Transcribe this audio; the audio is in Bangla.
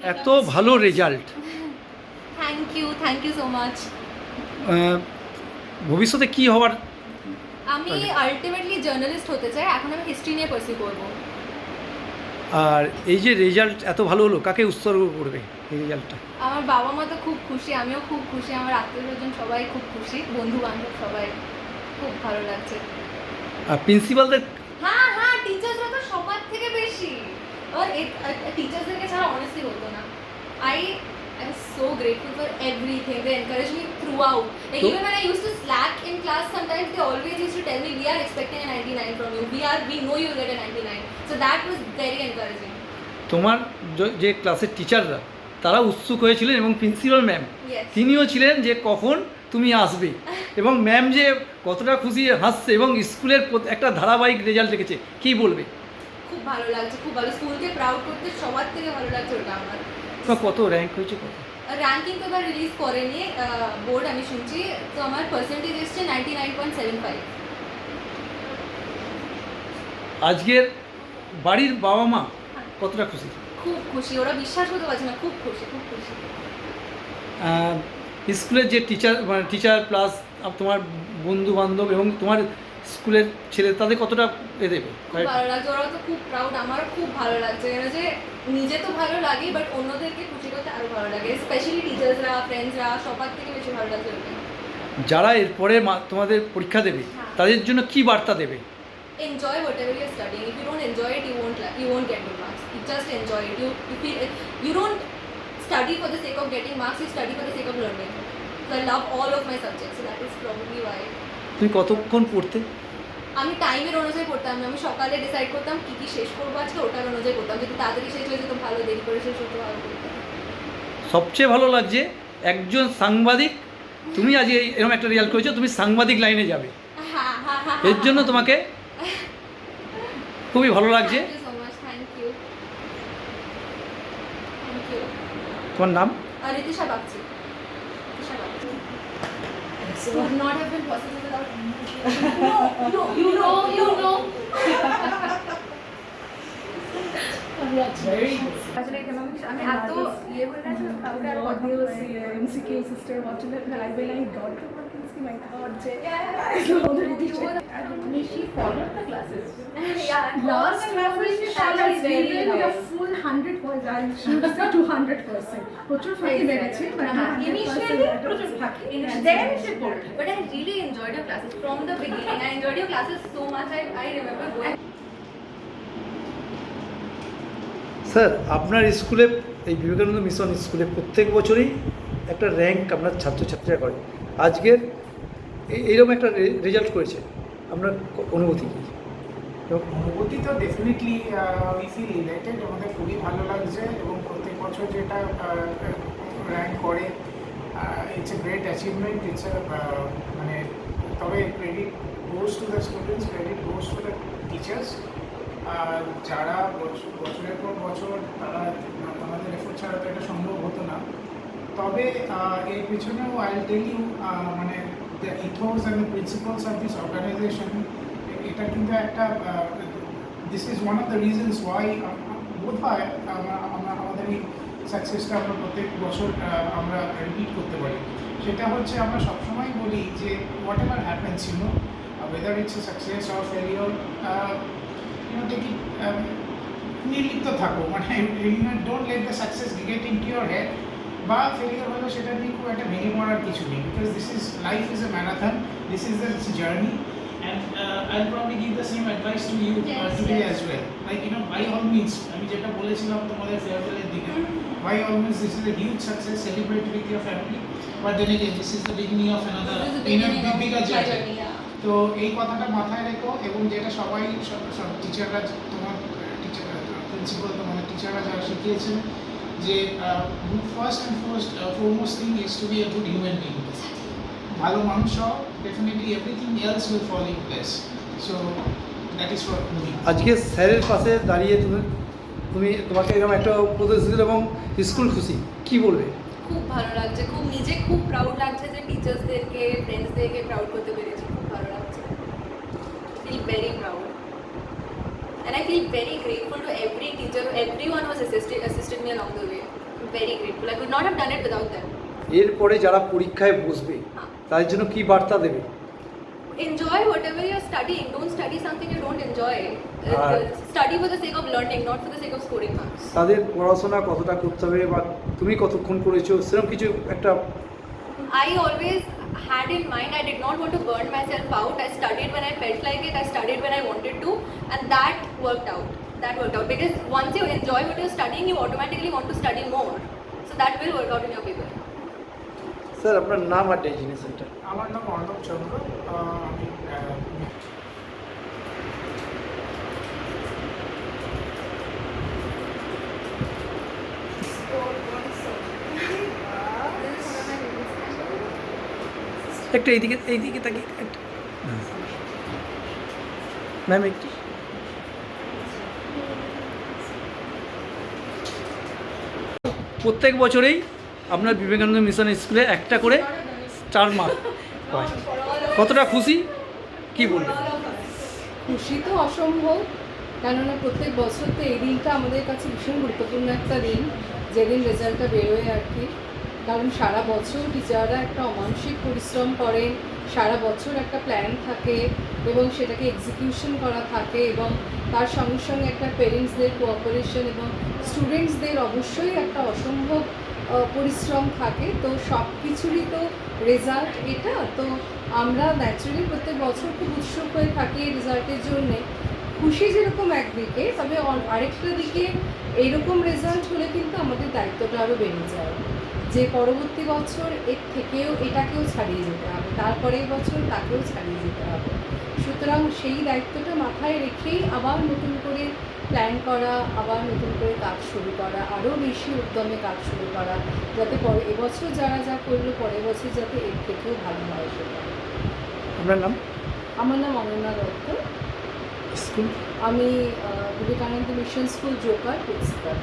এত ভালো result, thank you so much. ভবিষ্যতে কি হওয়ার? আমি আলটিমেটলি জার্নালিস্ট হতে চাই, এখন আমি হিস্ট্রি নিয়ে পার্সিউ করবো। আর এই যে রেজাল্ট এত ভালো হলো, কাকে উৎসর্গ করবে এই রেজাল্টটা? আমার বাবা মা তো খুব খুশি, আমিও খুব খুশি, আমার আত্মীয় স্বজন সবাই খুব খুশি, বন্ধু বান্ধব সবাই, খুব ভালো লাগছে। আর প্রিন্সিপালদের? হ্যাঁ হ্যাঁ, টিচার্সরা তো সবার থেকে বেশি, আর টিচার্সদেরকে ছাড়া অনেস্টলি হতো না। I am so grateful for everything. They encouraged me throughout. Like even when I used to slack in class, sometimes they always used to tell me, "We are expecting a 99 from you. We know you'll get a 99." So that was very encouraging. তোমার যে ক্লাসের টিচাররা তারা উৎসুক হয়েছিলেন এবং প্রিন্সিপাল ম্যাম Yes. তিনিও ছিলেন যে কখন তুমি আসবে, এবং ম্যাম যে কতটা খুশি হাসছে এবং স্কুলের একটা ধারাবাহিক রেজাল্ট রেখেছে, কী বলবে? খুব ভালো লাগছে, খুব ভালো। স্কুলকে প্রাউড করতে সবার থেকে ভালো লাগছে ওটা আমার। তোমার কত র্যাঙ্ক হয়েছে? কত র্যাঙ্কিং তো এবার রিলিজ করেনি বোর্ড, আমি শুনছি। তো আমার পার্সেন্টেজ এসছে 99.75। আজকের বাড়ির বাবা মা কতটা খুশি? খুব খুশি, ওরা বিশ্বাস করতে পারছে না, খুব খুশি, খুব খুশি। স্কুলের যে টিচার প্লাস তোমার বন্ধু বান্ধব এবং তোমার স্কুলের ছেলে, তাদের কতটা দেবে? খুব ভালো লাগছে, ওরাও তো খুব প্রাউড, আমারও খুব ভালো লাগছে। কেন যে নিজে তো ভালো লাগে, বাট অন্যদেরকে খুশি করতে আরও ভালো লাগে, স্পেশালি টিচার্সরা, ফ্রেন্ডসরা, সবার থেকে বেশি ভালো লাগছে ওটা। যারা এরপরে তোমাদের পরীক্ষা দেবে তাদের জন্য কি বার্তা দেবে? Enjoy whatever you're studying. If you don't enjoy it, you won't get good marks. You just enjoy it. You don't study for the sake of getting marks. You study for the sake of learning. So I love all of my subjects. So that is probably why. তুমি কতক্ষণ পড়তে? আমি টাইমের অনুযায়ী পড়তাম না, আমি সকালে ডিসাইড করতাম কী কী শেষ করবো আজকে, ওটার অনুযায়ী করতাম। যদি তাড়াতাড়ি শেষ হয়ে যেত ভালো, দেরি করে শেষ হতো ভালো করতাম। সবচেয়ে ভালো লাগছে একজন সাংবাদিক, তুমি আজ এরকম একটা রেজাল্ট করেছো, তুমি সাংবাদিক লাইনে যাবে, হ্যাঁ হ্যাঁ হ্যাঁ, এর জন্য তোমাকে খুবই ভালো লাগছে। Thank you so much, thank you. তোমার নাম? রিতিশা Bagchi. Would not have been possible without no, you know. That's very good. আসলে আমি এত ইয়ে হয়ে গেছে, কাউকে আর কথা Audio বলতে MCQ sister watching it, and when I got to Martinski, my God, she followed the classes. Last classes, she followed a full 100 points. I should say 200%. প্রচুর ফাঁকি মেরেছে, but initially প্রচুর ফাঁকি. then she pulled. But I really enjoyed your classes from the beginning. I enjoyed your classes so much. I remember going. Sir, আপনার স্কুলে, এই বিবেকানন্দ মিশন স্কুলে প্রত্যেক বছরই একটা র্যাঙ্ক আপনার ছাত্রছাত্রীরা করে, আজকের এইরকম একটা রেজাল্ট করেছে, আপনার অনুভূতি কী? অনুভূতি তো ডেফিনেটলি উই ফিল ইলেটেড, আমাদের খুবই ভালো লাগছে, এবং প্রত্যেক বছর যেটা র্যাঙ্ক করে it's a great achievement. It's a মানে, তবে credit goes to the students, credit goes to the teachers, যারা বছরের পর বছর তারা, আমাদের এফোর্ট ছাড়া তো এটা সম্ভব হতো না। তবে এর পিছনেও আই উইল টেল ইউ, মানে the ethos and the principles of this organization, এটা কিন্তু একটা, this is one of the reasons why বোধ হয় আমাদের এই সাকসেসটা আমরা প্রত্যেক বছর আমরা রিপিট করতে পারি। সেটা হচ্ছে, আমরা সবসময় বলি যে what ever happens, whether it's a success or failure, take it, নির্লিপ্ত থাকো, মানে don't let the success gate into your head, বা ফেলিয়ার হলে সেটা নিয়ে খুব একটা ভেঙে পড়ার কিছু নেই, because life is a marathon, this is the journey, and I'll probably give the same advice to you today as well. Like, by all means, আমি যেটা বলেছিলাম তোমাদের ফেয়ারওয়েলের দিকে, by all means, this is a huge success, celebrate with your family, but then again, this is the beginning of another bigger journey. তো এই কথাটা মাথায় রেখো, এবং যেটা সবাই, সব টিচাররা, তোমার প্রিন্সিপাল, তোমাদের টিচাররা যারা শিখিয়েছেন, যে first and foremost thing is to be a good human being, ভালো মানুষ হও, definitely everything else will fall in place. So that is for me. আজকে স্যারের পাশে দাঁড়িয়ে তোমাকে এরকম একটা উপদেশ দিল এবং স্কুল খুশি, কি বলবে? খুব ভালো লাগছে, নিজে খুব প্রাউড লাগছে যে টিচার্সদেরকে, ফ্রেন্ডসদেরকে প্রাউড করতে পেরেছি, খুব ভালো লাগছে। Feel very proud, and I feel very grateful to every teacher, everyone who has assisted me along the way. very grateful. I could not have done it without them. এরপরে যারা পরীক্ষায় বসবে তাদের জন্য কি বার্তা দেবে? Enjoy whatever you're studying. Don't study something you don't enjoy. Right. Study for the sake of learning, not for the sake of scoring marks. তাদের পড়াশোনা কতটা করতে হবে বা তুমি কতক্ষণ করেছো সেরকম কিছু একটা? I always had in mind I did not want to burn myself out. I studied when I felt like it. I studied when I wanted to, and that worked out. That worked out because once you enjoy what you're studying, you automatically want to study more. So that will work out in your paper. Sir আপনার নাম আর ডেজিগনেশনটা? আমার নাম অর্ণব চন্দ্র, আমি একটা এইদিকে তাকিয়ে একটা ম্যাম একটু প্রত্যেক বছরেই আপনার বিবেকানন্দ মিশন স্কুলে একটা করে স্টার মার্ক পায়, কতটা খুশি কি বলবেন? খুশি তো অসম্ভব, কেননা প্রত্যেক বছর তো এই দিনটা আমাদের কাছে ভীষণ গুরুত্বপূর্ণ একটা দিন, যেদিন রেজাল্টটা বেরোয় আর কি। কারণ সারা বছর টিচাররা একটা অমানসিক পরিশ্রম করেন, সারা বছর একটা প্ল্যান থাকে এবং সেটাকে এক্সিকিউশন করা থাকে, এবং তার সঙ্গে সঙ্গে একটা পেরেন্টসদের কোঅপারেশন এবং স্টুডেন্টসদের অবশ্যই একটা অসম্ভব পরিশ্রম থাকে। তো সব কিছুরই তো রেজাল্ট এটা, তো আমরা ন্যাচারালি প্রত্যেক বছর খুব উৎসুক হয়ে থাকি এই রেজাল্টের জন্যে। খুশি যেরকম একদিকে, তবে আরেকটা দিকে এইরকম রেজাল্ট হলে কিন্তু আমাদের দায়িত্বটা আরও বেড়ে যায়, যে পরবর্তী বছর এর থেকেও এটাকেও ছাড়িয়ে যেতে হবে, তারপরের বছর তাকেও ছাড়িয়ে যেতে হবে। সুতরাং সেই দায়িত্বটা মাথায় রেখেই আবার নতুন করে প্ল্যান করা, আবার নতুন করে কাজ শুরু করা, আরও বেশি উদ্যমে কাজ শুরু করা, যাতে এবছর যারা যা করলো পরের বছর যাতে এর থেকেও ভালো হয় সেটা। আপনার নাম? আমার নাম অনন্যা দত্ত, স্কুল? আমি Vivekananda mission school Joker principal.